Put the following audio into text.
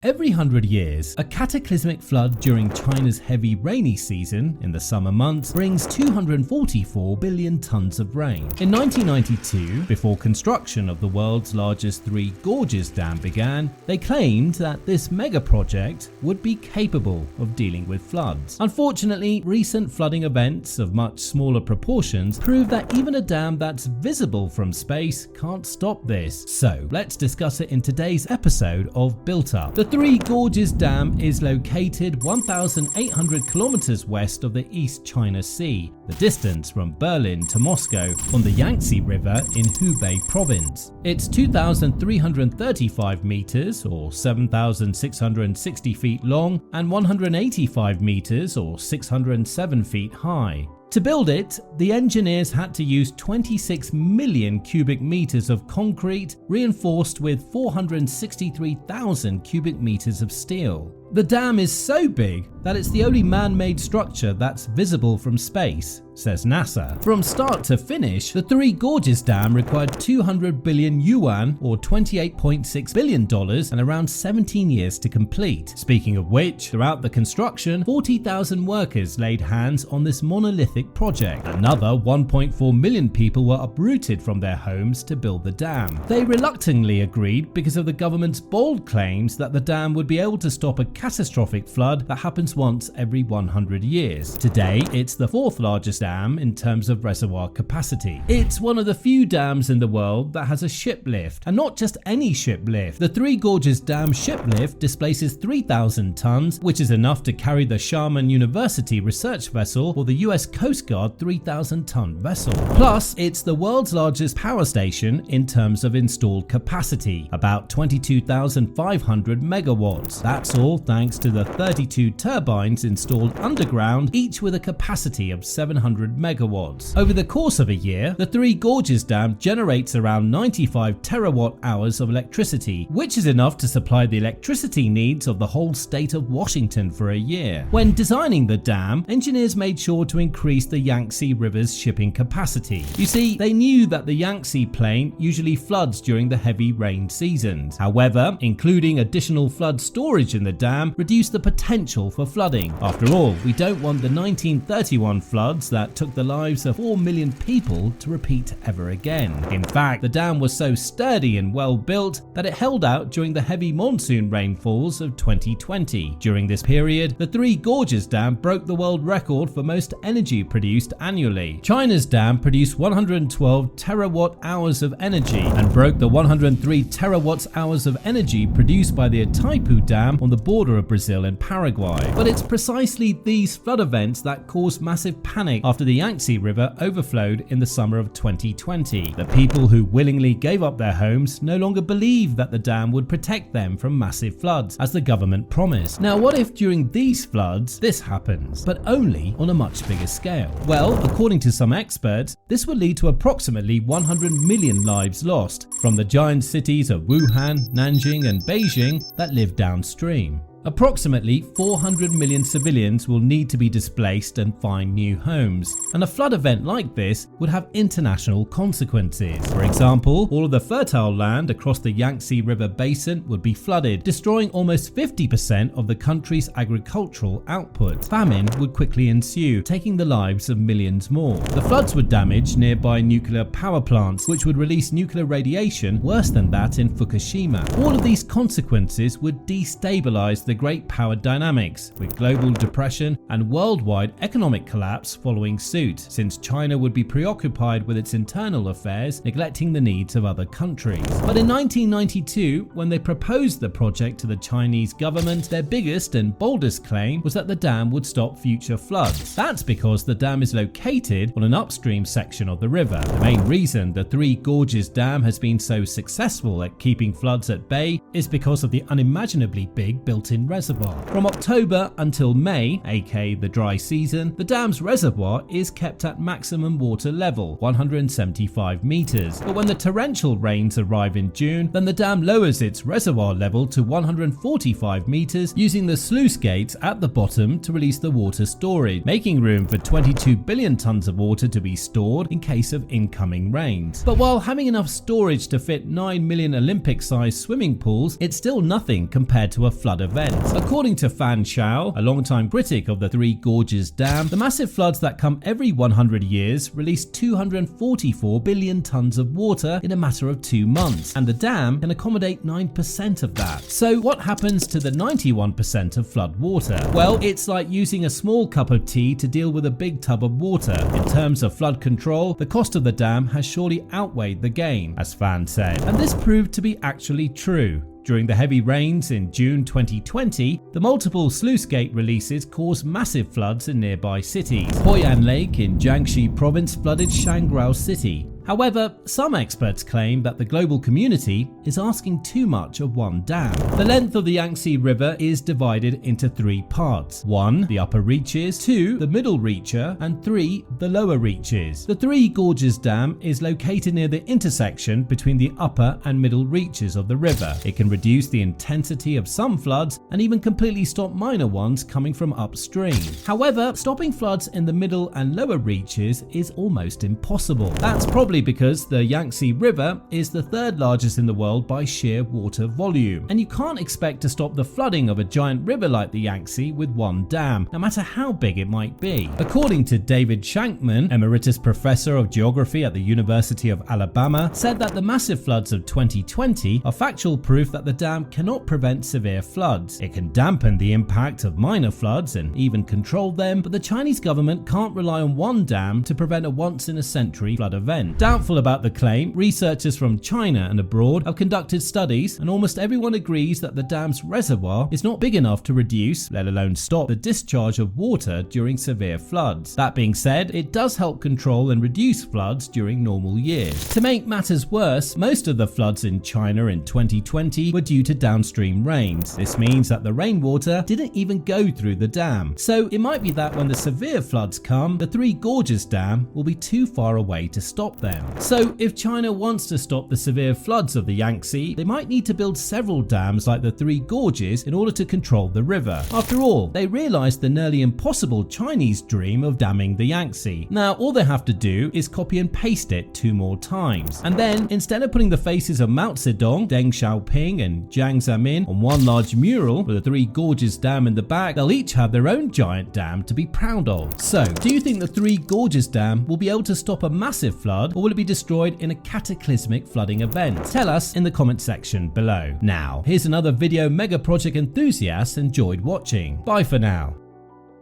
Every 100 years, a cataclysmic flood during China's heavy rainy season in the summer months brings 244 billion tons of rain. In 1992, before construction of the world's largest Three Gorges Dam began, they claimed that this mega project would be capable of dealing with floods. Unfortunately, recent flooding events of much smaller proportions prove that even a dam that's visible from space can't stop this. So, let's discuss it in today's episode of Built Up. The Three Gorges Dam is located 1,800 kilometers west of the East China Sea, the distance from Berlin to Moscow, on the Yangtze River in Hubei Province. It's 2,335 meters or 7,660 feet long and 185 meters or 607 feet high. To build it, the engineers had to use 26 million cubic meters of concrete, reinforced with 463,000 cubic meters of steel. The dam is so big that it's the only man-made structure that's visible from space, says NASA. From start to finish, the Three Gorges Dam required 200 billion yuan or $28.6 billion and around 17 years to complete. Speaking of which, throughout the construction, 40,000 workers laid hands on this monolithic project. Another 1.4 million people were uprooted from their homes to build the dam. They reluctantly agreed because of the government's bold claims that the dam would be able to stop a catastrophic flood that happens once every 100 years. Today, it's the fourth largest dam in terms of reservoir capacity. It's one of the few dams in the world that has a ship lift, and not just any ship lift. The Three Gorges Dam ship lift displaces 3,000 tons, which is enough to carry the Sharman University research vessel or the US Coast Guard 3,000-ton vessel. Plus, it's the world's largest power station in terms of installed capacity, about 22,500 megawatts. That's all thanks to the 32 turbines installed underground, each with a capacity of 700 megawatts. Over the course of a year, the Three Gorges Dam generates around 95 terawatt hours of electricity, which is enough to supply the electricity needs of the whole state of Washington for a year. When designing the dam, engineers made sure to increase the Yangtze River's shipping capacity. You see, they knew that the Yangtze plain usually floods during the heavy rain seasons. However, including additional flood storage in the dam reduced the potential for flooding. After all, we don't want the 1931 floods that took the lives of 4 million people to repeat ever again. In fact, the dam was so sturdy and well built that it held out during the heavy monsoon rainfalls of 2020. During this period, the Three Gorges Dam broke the world record for most energy produced annually. China's dam produced 112 terawatt hours of energy and broke the 103 terawatt hours of energy produced by the Itaipu Dam on the border of Brazil and Paraguay. But it's precisely these flood events that caused massive panic after the Yangtze River overflowed in the summer of 2020. The people who willingly gave up their homes no longer believed that the dam would protect them from massive floods, as the government promised. Now, what if during these floods this happens, but only on a much bigger scale? Well, according to some experts, this would lead to approximately 100 million lives lost from the giant cities of Wuhan, Nanjing and Beijing that live downstream. Approximately 400 million civilians will need to be displaced and find new homes, and a flood event like this would have international consequences. For example, all of the fertile land across the Yangtze River basin would be flooded, destroying almost 50% of the country's agricultural output. Famine would quickly ensue, taking the lives of millions more. The floods would damage nearby nuclear power plants, which would release nuclear radiation worse than that in Fukushima. All of these consequences would destabilize the great power dynamics, with global depression and worldwide economic collapse following suit, since China would be preoccupied with its internal affairs, neglecting the needs of other countries. But in 1992, when they proposed the project to the Chinese government, their biggest and boldest claim was that the dam would stop future floods. That's because the dam is located on an upstream section of the river. The main reason the Three Gorges Dam has been so successful at keeping floods at bay is because of the unimaginably big built-in Yangtze Reservoir. From October until May, aka the dry season, the dam's reservoir is kept at maximum water level, 175 meters. But when the torrential rains arrive in June, then the dam lowers its reservoir level to 145 meters using the sluice gates at the bottom to release the water storage, making room for 22 billion tons of water to be stored in case of incoming rains. But while having enough storage to fit 9 million Olympic-sized swimming pools, it's still nothing compared to a flood event. According to Fan Xiao, a longtime critic of the Three Gorges Dam, the massive floods that come every 100 years release 244 billion tons of water in a matter of 2 months, and the dam can accommodate 9% of that. So what happens to the 91% of flood water? Well, it's like using a small cup of tea to deal with a big tub of water. In terms of flood control, the cost of the dam has surely outweighed the gain, as Fan said. And this proved to be actually true. During the heavy rains in June 2020, the multiple sluice gate releases caused massive floods in nearby cities. Poyan Lake in Hubei Province flooded Shangrao City. However, some experts claim that the global community is asking too much of one dam. The length of the Yangtze River is divided into 3 parts. 1. The upper reaches, 2. The middle reacher, and 3. The lower reaches. The Three Gorges Dam is located near the intersection between the upper and middle reaches of the river. It can reduce the intensity of some floods and even completely stop minor ones coming from upstream. However, stopping floods in the middle and lower reaches is almost impossible. That's probably because the Yangtze River is the 3rd largest in the world by sheer water volume, and you can't expect to stop the flooding of a giant river like the Yangtze with one dam, no matter how big it might be. According to David Shankman, Emeritus Professor of Geography at the University of Alabama, said that the massive floods of 2020 are factual proof that the dam cannot prevent severe floods. It can dampen the impact of minor floods and even control them, but the Chinese government can't rely on one dam to prevent a once-in-a-century flood event. Doubtful about the claim, researchers from China and abroad have conducted studies, and almost everyone agrees that the dam's reservoir is not big enough to reduce, let alone stop, the discharge of water during severe floods. That being said, it does help control and reduce floods during normal years. To make matters worse, most of the floods in China in 2020 were due to downstream rains. This means that the rainwater didn't even go through the dam. So it might be that when the severe floods come, the Three Gorges Dam will be too far away to stop them. So if China wants to stop the severe floods of the Yangtze, they might need to build several dams like the Three Gorges in order to control the river. After all, they realized the nearly impossible Chinese dream of damming the Yangtze. Now all they have to do is copy and paste it 2 more times. And then instead of putting the faces of Mao Zedong, Deng Xiaoping and Jiang Zemin on one large mural with the Three Gorges Dam in the back, they'll each have their own giant dam to be proud of. So, do you think the Three Gorges Dam will be able to stop a massive flood, or will it be destroyed in a cataclysmic flooding event? Tell us in the comment section below. Now, here's another video mega project enthusiasts enjoyed watching. Bye for now.